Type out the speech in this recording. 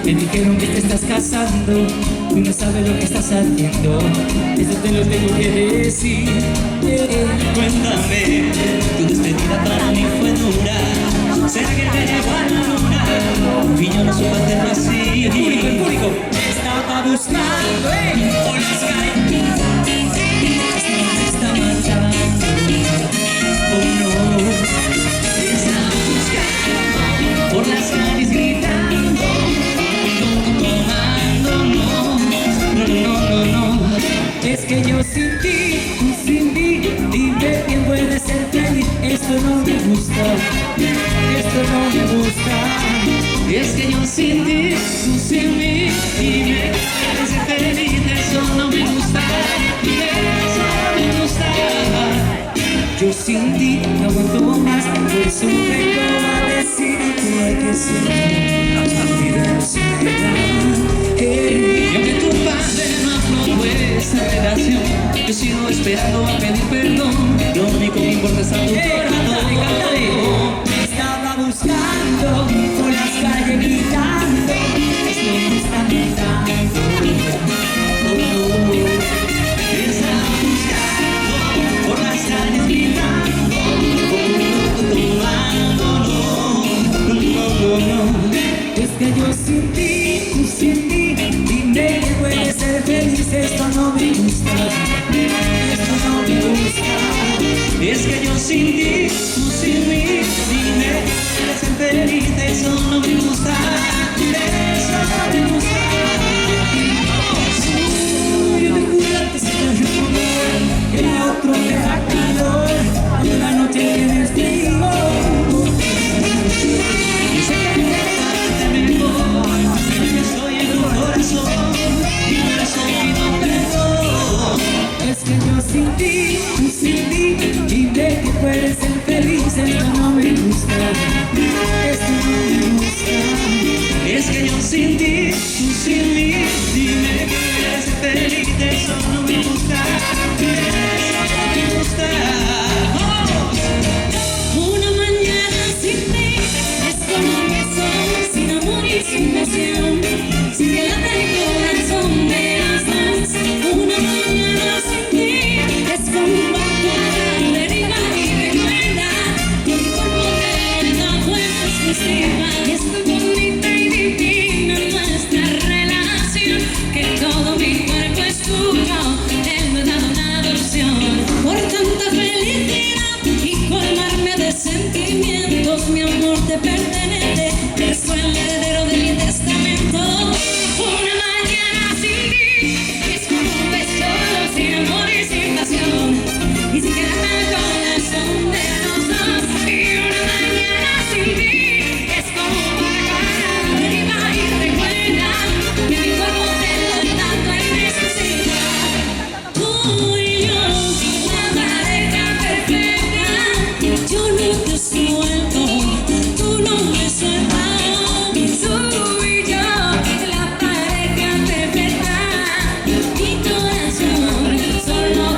Me dijeron que te estás casando, tú no sabes lo que estás haciendo. Eso te lo tengo que decir. Cuéntame, tu despedida para mí fue dura. ¿Será que te llevó a la luna? Y yo no supe hacerlo así. El público me estaba buscando por las calles. Me está marchando. Oh no, te estaba buscando por las calles gritando. Es que yo sin ti, tú sin mí, dime quién puede ser feliz. Esto no me gusta, esto no me gusta. Es que yo sin ti, tú sin mí, dime quién puede ser feliz. Eso no me gusta, eso no me gusta. Yo sin ti no aguanto más, por eso vengo a decir que hay que ser la vida no se me da. Y aunque tu padre no aprobó esa relación, yo sigo esperando a pedir perdón. Lo único que importa es a tu corazón. Me estaba buscando por las calles gritando. Esto me está gritando. Me estaba buscando por las calles gritando. Es que yo sin ti, tú sin mí, dime que puedes ser feliz. Esto no me gusta, esto no me gusta. Es que yo sin ti, tú sin mí, dime que eres feliz. Eso no me gusta, eso no me gusta. Yo te juro que si yo como el otro te da calor, ahora no tienes frío. Y sé que me mejor, pero estoy en tu corazón y por eso pido perdón. Es que yo sin ti, tú sin mí, dime que puedes ser feliz. Esto no me gusta, esto no me gusta. Es que yo sin ti, tú sin mí, dime que eres feliz. Eso no me gusta, eso no me gusta. Una mañana sin ti es como un beso sin amor y sin pasión, sin que lata el corazón de las dos. Una mañana sin ti es como un barco a la deriva y recuerda que mi cuerpo te da vueltas encima. Y es tan bonita y divina nuestra relación que todo mi cuerpo es tuyo. Él me ha dado una adopción por tanta felicidad y colmarme de sentimientos. Mi amor te pertenece.